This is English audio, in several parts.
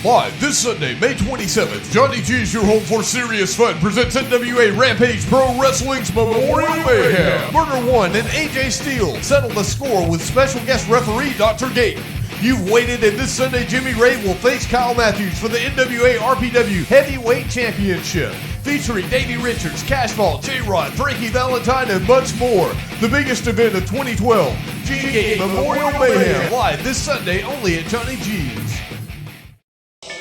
Live this Sunday, May 27th, Johnny G's Your Home for Serious Fun presents NWA Rampage Pro Wrestling's Memorial Mayhem. Murder One and AJ Steele settle the score with special guest referee Dr. Gate. You've waited, and this Sunday Jimmy Ray will face Kyle Matthews for the NWA RPW Heavyweight Championship. Featuring Davey Richards, Cashball, J-Rod, Frankie Valentine, and much more. The biggest event of 2012, G-Gate Memorial Mayhem, live this Sunday only at Johnny G's.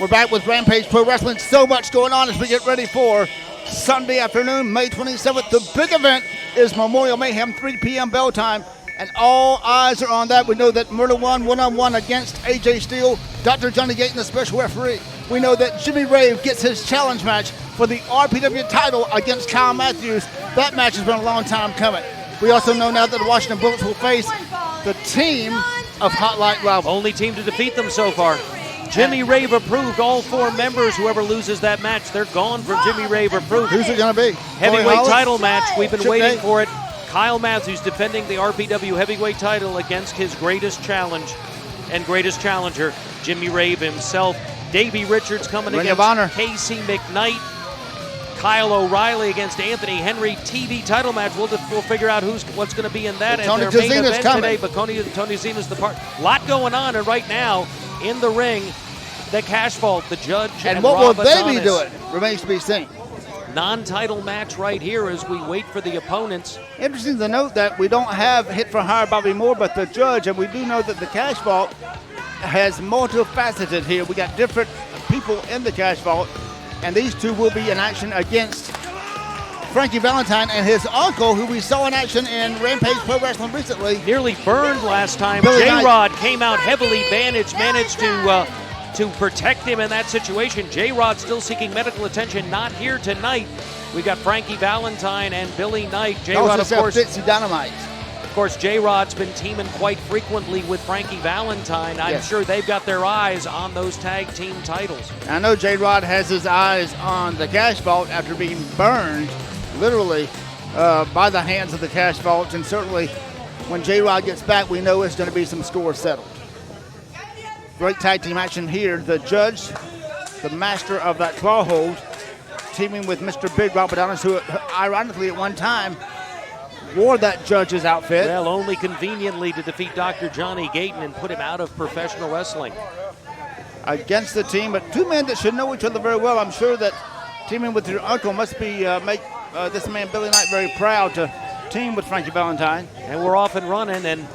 We're back with Rampage Pro Wrestling. So much going on as we get ready for Sunday afternoon, May 27th. The big event is Memorial Mayhem, 3 p.m. bell time, and all eyes are on that. We know that Murder One one-on-one against AJ Steele, Dr. Johnny Gate, and the special referee. We know that Jimmy Ray gets his challenge match for the RPW title against Kyle Matthews. That match has been a long time coming. We also know now that the Washington Bullets will face the team of Hot Light Rival. Only team to defeat them so far. Jimmy Rave approved all 4 members. Whoever loses that match, they're gone from Jimmy Rave approved. Who's it going to be? Heavyweight title match. We've been waiting for it. Kyle Matthews defending the RPW heavyweight title against his greatest challenge and greatest challenger, Jimmy Rave himself. Davey Richards coming Ring against of Honor. Casey McKnight. Kyle O'Reilly against Anthony Henry. TV title match. We'll figure out what's going to be in that. Tony and their main Zena's event coming today, but Tony Zena's the part. A lot going on, and right now in the ring, the Cash Vault, the judge, and what will Rob they Adonis. be doing remains to be seen. Non-title match right here as we wait for the opponents. Interesting to note that we don't have Hit for Hire Bobby Moore, but the judge, and we do know that the Cash Vault has multifaceted here. We got different people in the Cash Vault, and these two will be in action against Frankie Valentine and his uncle, who we saw in action in Rampage Pro Wrestling recently. Nearly burned last time. Billy J-Rod came out heavily bandaged, managed to protect him in that situation. J-Rod still seeking medical attention, not here tonight. We got Frankie Valentine and Billy Knight. J-Rod, of course, Fitzy Dynamite. Of course, J-Rod's been teaming quite frequently with Frankie Valentine. I'm sure they've got their eyes on those tag team titles. I know J-Rod has his eyes on the Cash Vault after being burned, literally, by the hands of the Cash Vault. And certainly, when J-Rod gets back, we know it's going to be some scores settled. Great tag team action here. The judge, the master of that claw hold, teaming with Mr. Big Rob Adonis, who ironically at one time wore that judge's outfit. Well, only conveniently to defeat Dr. Johnny Gayton and put him out of professional wrestling. Against the team, but 2 men that should know each other very well. I'm sure that teaming with your uncle must be make this man Billy Knight very proud to team with Frankie Valentine. And we're off and running, and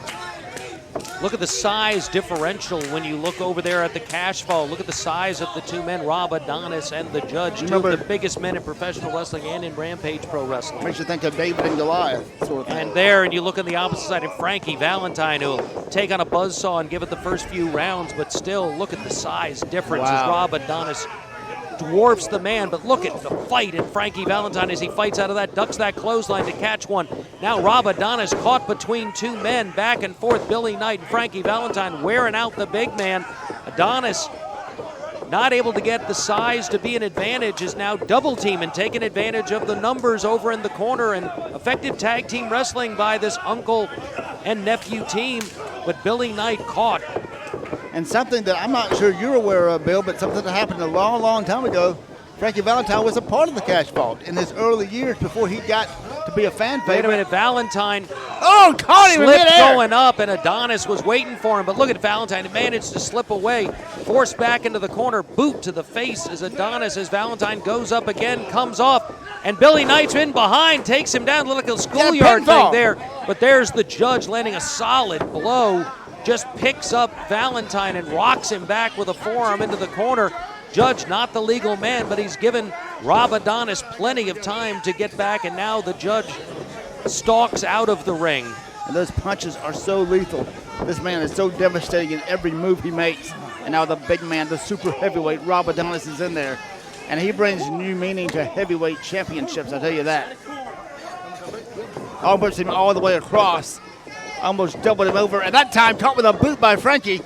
look at the size differential when you look over there at the Cash Vault. Look at the size of the 2 men, Rob Adonis and the judge, two of the biggest men in professional wrestling and in Rampage Pro Wrestling. Makes you think of David and Goliath sort of thing. And there, and you look on the opposite side of Frankie Valentine, who'll take on a buzzsaw and give it the first few rounds, but still, look at the size difference as Rob Adonis dwarfs the man. But look at the fight in Frankie Valentine as he fights out of that, ducks that clothesline to catch one. Now Rob Adonis caught between 2 men, back and forth. Billy Knight and Frankie Valentine wearing out the big man. Adonis not able to get the size to be an advantage, is now double team and taking advantage of the numbers over in the corner, and effective tag team wrestling by this uncle and nephew team. But Billy Knight caught. And something that I'm not sure you're aware of, Bill, but something that happened a long, long time ago, Frankie Valentine was a part of the Cash Vault in his early years before he got to be a fan favorite. Wait a minute, Valentine caught him slipped going up, and Adonis was waiting for him. But look at Valentine, he managed to slip away, forced back into the corner, boot to the face as Adonis, as Valentine goes up again, comes off, and Billy Knight's in behind, takes him down, like a schoolyard thing there. But there's the judge landing a solid blow. Just picks up Valentine and rocks him back with a forearm into the corner. Judge not the legal man, but he's given Rob Adonis plenty of time to get back, and now the judge stalks out of the ring. And those punches are so lethal. This man is so devastating in every move he makes. And now the big man, the super heavyweight, Rob Adonis, is in there. And he brings new meaning to heavyweight championships, I'll tell you that. Almost him all the way across. Almost doubled him over. At that time, caught with a boot by Frankie.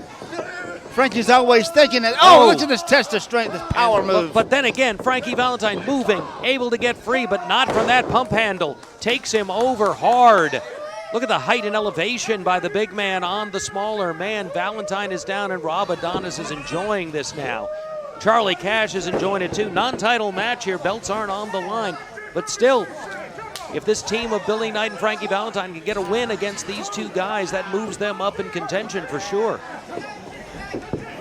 Frankie's always thinking that, look at this test of strength, this power move. But then again, Frankie Valentine moving, able to get free, but not from that pump handle. Takes him over hard. Look at the height and elevation by the big man on the smaller man. Valentine is down, and Rob Adonis is enjoying this now. Charlie Cash is enjoying it too. Non-title match here. Belts aren't on the line. But still, if this team of Billy Knight and Frankie Valentine can get a win against these two guys, that moves them up in contention for sure.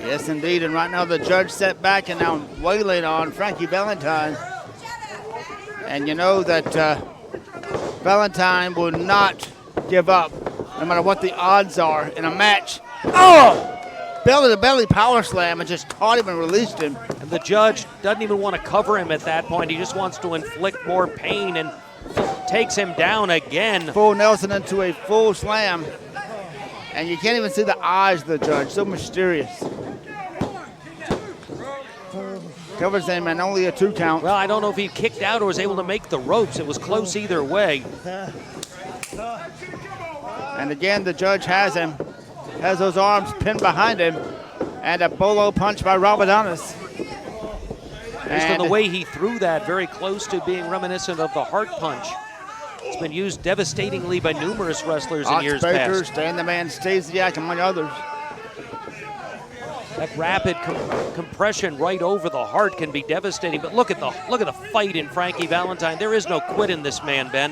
Yes, indeed. And right now the judge set back and now wailing on Frankie Valentine. And you know that Valentine will not give up, no matter what the odds are in a match. Oh! Belly-to-belly power slam and just caught him and released him. And the judge doesn't even want to cover him at that point. He just wants to inflict more pain and takes him down again. Full Nelson into a full slam. And you can't even see the eyes of the judge. So mysterious. Covers him and only a 2 count. Well, I don't know if he kicked out or was able to make the ropes. It was close either way. And again, the judge has him. Has those arms pinned behind him. And a bolo punch by Rob Adonis. Based on the way he threw that, very close to being reminiscent of the heart punch. It's been used devastatingly by numerous wrestlers in years past. Stan the Man Stasiak, among others. That rapid compression right over the heart can be devastating. But look at the fight in Frankie Valentine. There is no quit in this man, Ben.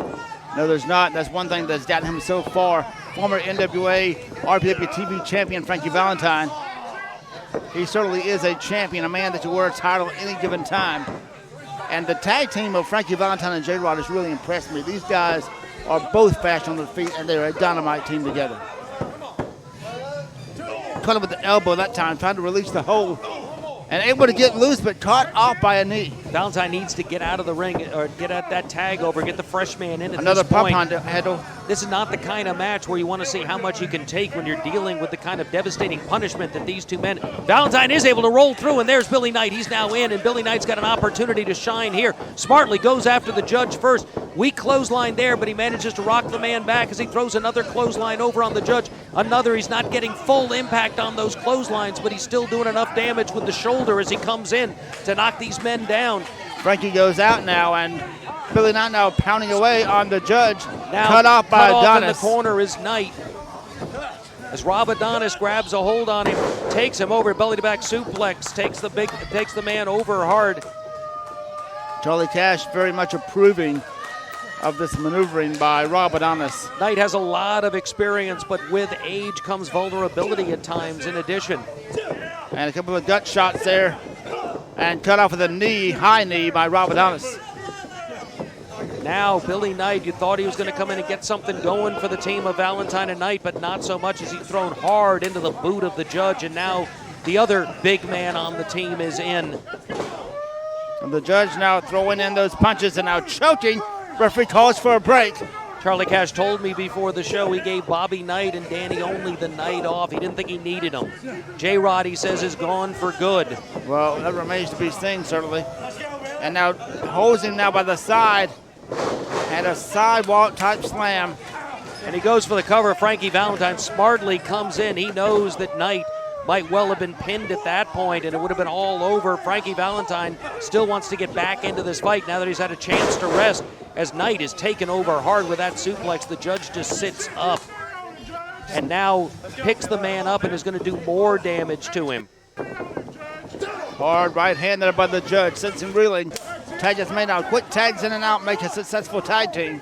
No, there's not. That's one thing that's gotten him so far. Former NWA RPW TV champion Frankie Valentine. He certainly is a champion, a man that you wear a title at any given time. And the tag team of Frankie Valentine and J-Rod has really impressed me. These guys are both fast on their feet, and they're a dynamite team together. Caught him with the elbow that time, trying to release the hold. And able to get loose, but caught off by a knee. Valentine needs to get out of the ring or get at that tag over, get the fresh man in at Another this point. pump handle. This is not the kind of match where you want to see how much you can take when you're dealing with the kind of devastating punishment that these two men. Valentine is able to roll through, and there's Billy Knight. He's now in, and Billy Knight's got an opportunity to shine here. Smartly goes after the judge first. Weak clothesline there, but he manages to rock the man back as he throws another clothesline over on the judge. Another, he's not getting full impact on those clotheslines, but he's still doing enough damage with the shoulder as he comes in to knock these men down. Frankie goes out now, and Billy Knight now pounding away on the judge. Now cut off by Adonis. In the corner is Knight. As Rob Adonis grabs a hold on him, takes him over, belly to back suplex, takes the man over hard. Charlie Cash very much approving of this maneuvering by Rob Adonis. Knight has a lot of experience, but with age comes vulnerability at times in addition. And a couple of gut shots there. And cut off with a knee, high knee by Rob Adonis. Now Billy Knight, you thought he was going to come in and get something going for the team of Valentine and Knight, but not so much as he's thrown hard into the boot of the judge, and now the other big man on the team is in. And the judge now throwing in those punches and now choking. Referee calls for a break. Charlie Cash told me before the show he gave Bobby Knight and Danny only the night off. He didn't think he needed them. J-Rod, he says, is gone for good. Well, that remains to be seen, certainly. And now holds him now by the side. And a sidewalk type slam. And he goes for the cover. Frankie Valentine smartly comes in. He knows that Knight might well have been pinned at that point, and it would have been all over. Frankie Valentine still wants to get back into this fight now that he's had a chance to rest. As Knight is taken over hard with that suplex, the judge just sits up and now picks the man up and is going to do more damage to him. Hard right hand there by the judge, sends him reeling. Tag is made out. Quick tags in and out, make a successful tag team.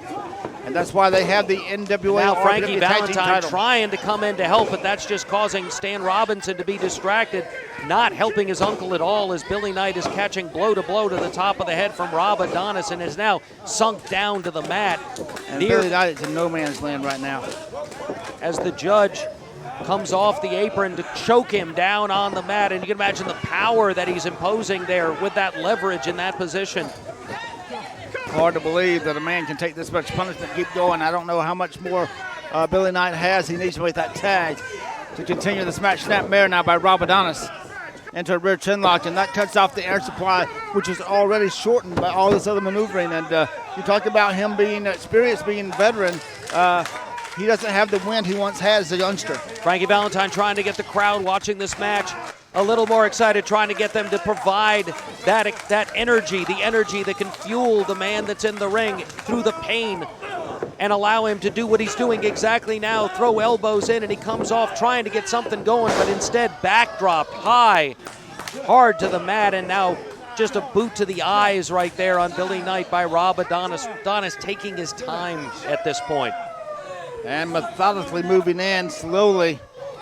And that's why they have the NWA now RPW Frankie Valentine title. trying to come in to help, but that's just causing Stan Robinson to be distracted, not helping his uncle at all as Billy Knight is catching blow to the top of the head from Rob Adonis and is now sunk down to the mat. And Billy Knight is in no man's land right now. As the judge comes off the apron to choke him down on the mat, and you can imagine the power that he's imposing there with that leverage in that position. Hard to believe that a man can take this much punishment and keep going. I don't know how much more Billy Knight has. He needs to make that tag to continue this match. Snapmare now by Rob Adonis into a rear chin lock, and that cuts off the air supply, which is already shortened by all this other maneuvering. And you talk about him being experienced, being veteran. He doesn't have the wind he once had as a youngster. Frankie Valentine trying to get the crowd watching this match a little more excited, trying to get them to provide that energy, the energy that can fuel the man that's in the ring through the pain and allow him to do what he's doing exactly now, throw elbows in, and he comes off trying to get something going, but instead backdropped high hard to the mat, and now just a boot to the eyes right there on Billy Knight by Rob Adonis. Adonis taking his time at this point. And methodically moving in slowly,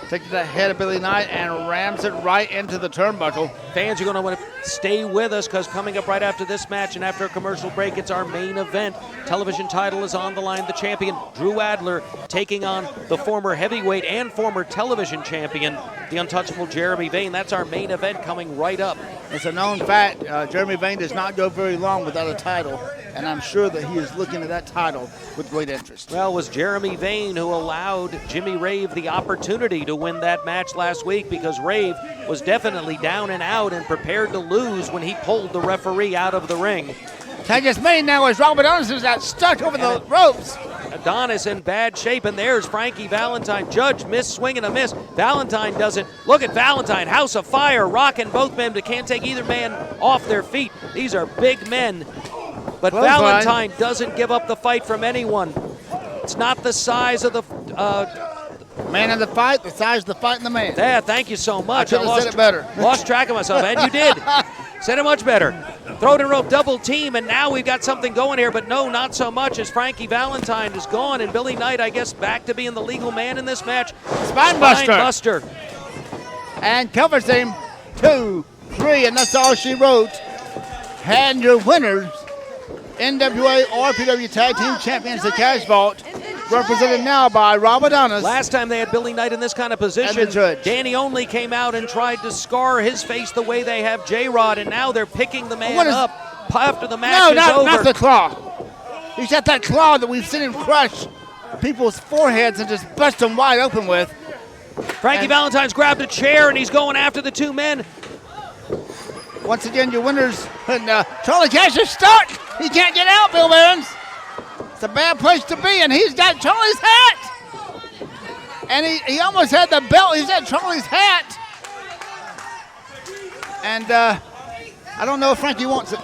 taking the head of Billy Knight and rams it right into the turnbuckle. Fans are going to want to stay with us because coming up right after this match and after a commercial break, it's our main event. Television title is on the line. The champion, Drew Adler, taking on the former heavyweight and former television champion, the untouchable Jeremy Vane. That's our main event coming right up. It's a known fact, Jeremy Vane does not go very long without a title, and I'm sure that he is looking at that title with great interest. Well, it was Jeremy Vane who allowed Jimmy Rave the opportunity to win that match last week, because Rave was definitely down and out and prepared to lose when he pulled the referee out of the ring. Tag is made now as Rob Adonis is got stuck over the ropes. Adonis in bad shape, and there's Frankie Valentine. Judge missed, swing and a miss. Valentine doesn't. Look at Valentine, House of Fire, rocking both men, but can't take either man off their feet. These are big men, but Close Valentine doesn't give up the fight from anyone. It's not the size of the man in the fight, the size of the fight and the man. Yeah, thank you so much. I could have said it better. Lost track of myself, and you did. Said it much better. Throat and rope double team, and now we've got something going here, but no, not so much, as Frankie Valentine is gone, and Billy Knight, I guess, back to being the legal man in this match. Spinebuster. And covers him 2, 3, and that's all she wrote. And your winners, NWA RPW Tag Team Champions, the Cash Vault, represented now by Rob Adonis. Last time they had Billy Knight in this kind of position, Danny Only came out and tried to scar his face the way they have J-Rod, and now they're picking the man up after the match is over. No, not the claw. He's got that claw that we've seen him crush people's foreheads and just bust them wide open with. Frankie Valentine's grabbed a chair, and he's going after the two men. Once again, your winners, and Charlie Cash is stuck. He can't get out, Bill Behrens. It's a bad place to be, and he's got Charlie's hat. And he almost had the belt. He's got Charlie's hat. And I don't know if Frankie wants it.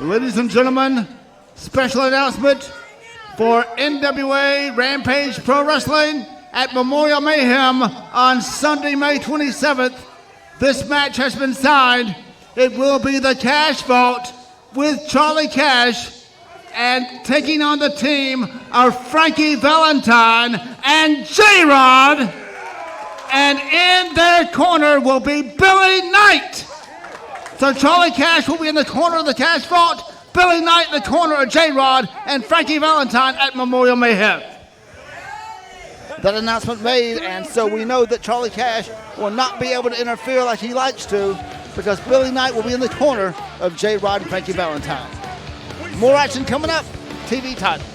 Ladies and gentlemen, special announcement for NWA Rampage Pro Wrestling at Memorial Mayhem on Sunday, May 27th. This match has been signed. It will be the Cash Vault with Charlie Cash, and taking on the team are Frankie Valentine and J-Rod, and in their corner will be Billy Knight. So Charlie Cash will be in the corner of the Cash Vault, Billy Knight in the corner of J-Rod, and Frankie Valentine at Memorial Mayhem. That announcement made, and so we know that Charlie Cash will not be able to interfere like he likes to, because Billy Knight will be in the corner of J-Rod and Frankie Valentine. More action coming up. TV title.